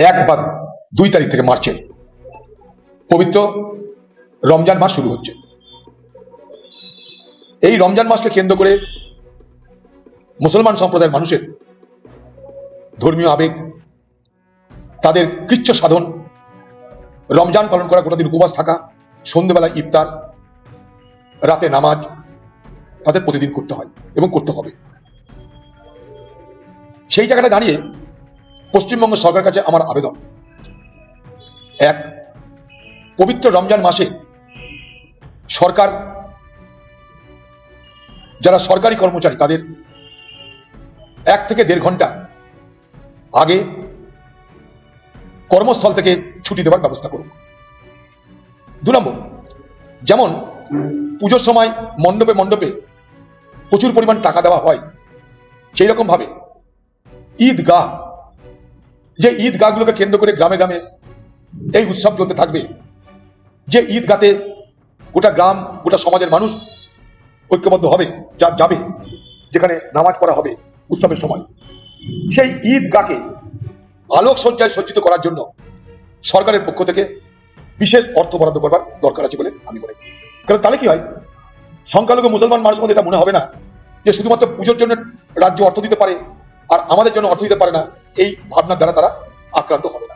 1 বা 2 তারিখ থেকে মার্চের পবিত্র রমজান মাস শুরু হচ্ছে। এই রমজান মাসকে কেন্দ্র করে মুসলমান সম্প্রদায়ের মানুষের ধর্মীয় আবেগ, তাদের কৃচ্ছ সাধন, রমজান পালন করা, গোটা দিন উপবাস থাকা, সন্ধ্যেবেলা ইফতার, রাতে নামাজ তাদের প্রতিদিন করতে হয় এবং করতে হবে। সেই জায়গাটা দাঁড়িয়ে পশ্চিমবঙ্গ সরকারের কাছে আমার আবেদন, এক, পবিত্র রমজান মাসে সরকার, যারা সরকারি কর্মচারী তাদের 1 থেকে 1.5 ঘন্টা আগে কর্মস্থল থেকে ছুটি দেওয়ার ব্যবস্থা করুক। 2 নম্বর, যেমন পুজোর সময় মণ্ডপে মণ্ডপে প্রচুর পরিমাণ টাকা দেওয়া হয়, সেই রকম ভাবে ঈদগাহ, যে ঈদগাহগুলোকে কেন্দ্র করে গ্রামে গ্রামে এই উৎসব চলতে থাকবে, যে ঈদগাতে গোটা গ্রাম, গোটা সমাজের মানুষ ঐক্যবদ্ধ হবে, যা যাবে, যেখানে নামাজ পড়া হবে উৎসবের সময়, সেই ঈদগাহকে আলোকসজ্জায় সজ্জিত করার জন্য সরকারের পক্ষ থেকে বিশেষ অর্থ বরাদ্দ করবার দরকার আছে বলে আমি মনে করি। কারণ তাহলে কি হয়, সংখ্যালঘু মুসলমান মানুষের মধ্যে এটা মনে হবে না যে শুধুমাত্র পুজোর জন্য রাজ্য অর্থ দিতে পারে আর আমাদের জন্য অর্থ দিতে পারে না, এই ভাবনার দ্বারা তারা আক্রান্ত হবে না।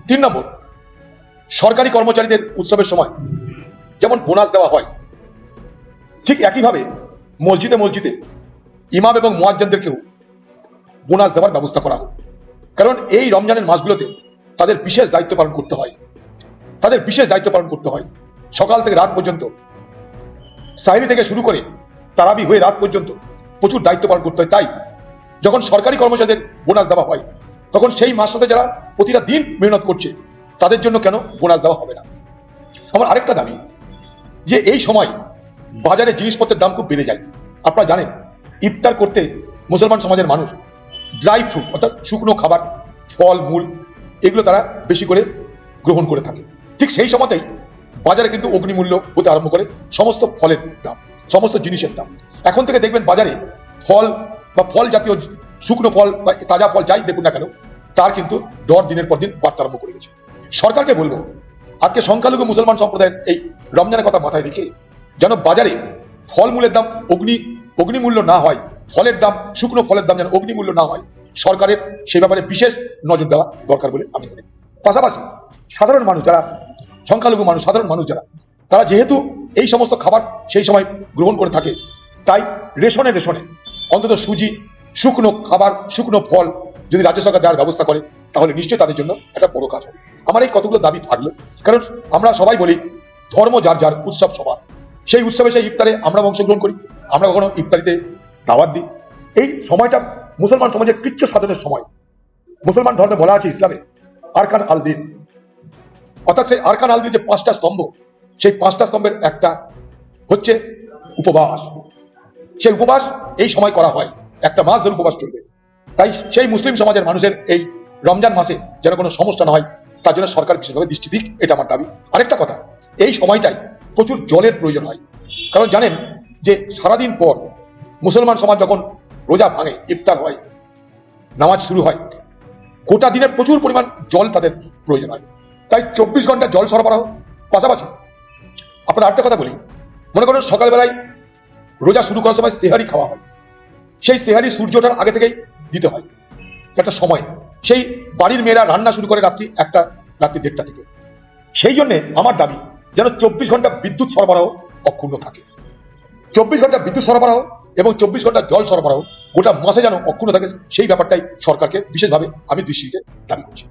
3 নম্বর, সরকারি কর্মচারীদের উৎসবের সময় যেমন বোনাস দেওয়া হয়, ঠিক একইভাবে মসজিদে মসজিদে ইমাম এবং মুয়াজ্জিনদেরকেও বোনাস দেওয়ার ব্যবস্থা করা হোক। কারণ এই রমজানের মাসগুলোতে তাদের বিশেষ দায়িত্ব পালন করতে হয়, তাদের বিশেষ দায়িত্ব পালন করতে হয়। সকাল থেকে রাত পর্যন্ত, সাহরি থেকে শুরু করে তারাবি হয়ে রাত পর্যন্ত প্রচুর দায়িত্ব পালন করতে হয়। তাই যখন সরকারি কর্মচারীদের বোনাস দেওয়া হয়, তখন সেই মাসটাতে যারা প্রতিটা দিন মেহনত করছে তাদের জন্য কেন বোনাস দেওয়া হবে না? আমার আরেকটা দাবি, যে এই সময় বাজারে জিনিসপত্রের দাম খুব বেড়ে যায়। আপনারা জানেন, ইফতার করতে মুসলমান সমাজের মানুষ ড্রাই ফ্রুট অর্থাৎ শুকনো খাবার, ফল মূল, এগুলো তারা বেশি করে গ্রহণ করে থাকে। ঠিক সেই সময়তেই বাজারে কিন্তু অগ্নিমূল্য হতে আরম্ভ করে সমস্ত ফলের দাম, সমস্ত জিনিসের দাম। এখন থেকে দেখবেন বাজারে ফল বা ফল জাতীয় শুকনো ফল বা তাজা ফল যাই দেখুন না কেন, তার কিন্তু দর দিনের পর দিন বাড়তে আরম্ভ করে গেছে। সরকারকে বলবো, আজকে সংখ্যালঘু মুসলমান সম্প্রদায়ের এই রমজানের কথা মাথায় রেখে যেন বাজারে ফলমূলের দাম অগ্নিমূল্য না হয়, ফলের দাম, শুকনো ফলের দাম যেন অগ্নিমূল্য না হয়, সরকারের সে ব্যাপারে বিশেষ নজর দেওয়া দরকার বলে আমি মনে করি। পাশাপাশি সাধারণ মানুষ যারা, সংখ্যালঘু মানুষ, সাধারণ মানুষ যারা, তারা যেহেতু এই সমস্ত খাবার সেই সময় গ্রহণ করে থাকে, তাই রেশনে অন্তত সুজি, শুকনো খাবার, শুকনো ফল যদি রাজ্য সরকার দেওয়ার ব্যবস্থা করে, তাহলে নিশ্চয়ই তাদের জন্য একটা বড় কাজ হবে। আমার এই কতগুলো দাবি থাকলো, কারণ আমরা সবাই বলি ধর্ম যার যার, উৎসব সবার। সেই উৎসবে, সেই ইফতারে আমরা অংশগ্রহণ করি, আমরা কখনো ইফতারিতে দাওয়াত দিই। এই সময়টা মুসলমান সমাজের কৃচ্ছ সাধনের সময়। মুসলমান ধর্মে বলা আছে ইসলামে আরকান আল দিন, অর্থাৎ সেই আরকান আল দিন যে 5টা স্তম্ভ, সেই 5টা স্তম্ভের একটা হচ্ছে উপবাস। সেই উপবাস এই সময় করা হয়, একটা মাস ধরে উপবাস চলবে। তাই সেই মুসলিম সমাজের মানুষের এই রমজান মাসে যেন কোনো সমস্যা না হয়, তার জন্য সরকার বিশেষভাবে দৃষ্টি দিক, এটা আমার দাবি। আরেকটা কথা, এই সময়টাই প্রচুর জলের প্রয়োজন হয়। কারণ জানেন যে সারাদিন পর মুসলমান সমাজ যখন রোজা ভাঙে, ইফতার হয়, নামাজ শুরু হয়, গোটা দিনের প্রচুর পরিমাণ জল তাদের প্রয়োজন হয়। তাই 24 ঘন্টা জল সরবরাহ। পাশাপাশি আপনার আরেকটা কথা বলি, মনে করেন সকালবেলায় রোজা শুরু করার সময় সেহারি খাওয়া হয়, সেই সেহারি সূর্য ওঠার আগে থেকেই দিতে হয় একটা সময়। সেই বাড়ির মেয়েরা রান্না শুরু করে রাত্রি 1টা, রাত্রি 1:30 থেকে। সেই জন্য আমার দাবি যেন 24 ঘন্টা বিদ্যুৎ সরবরাহ অক্ষুণ্ণ থাকে। 24 ঘন্টা বিদ্যুৎ সরবরাহ এবং 24 ঘন্টা জল সরবরাহ গোটা মাসে যেন অক্ষুণ্ণ থাকে, সেই ব্যাপারটাই সরকারকে বিশেষভাবে আমি দৃষ্টিতে দাবি করছি।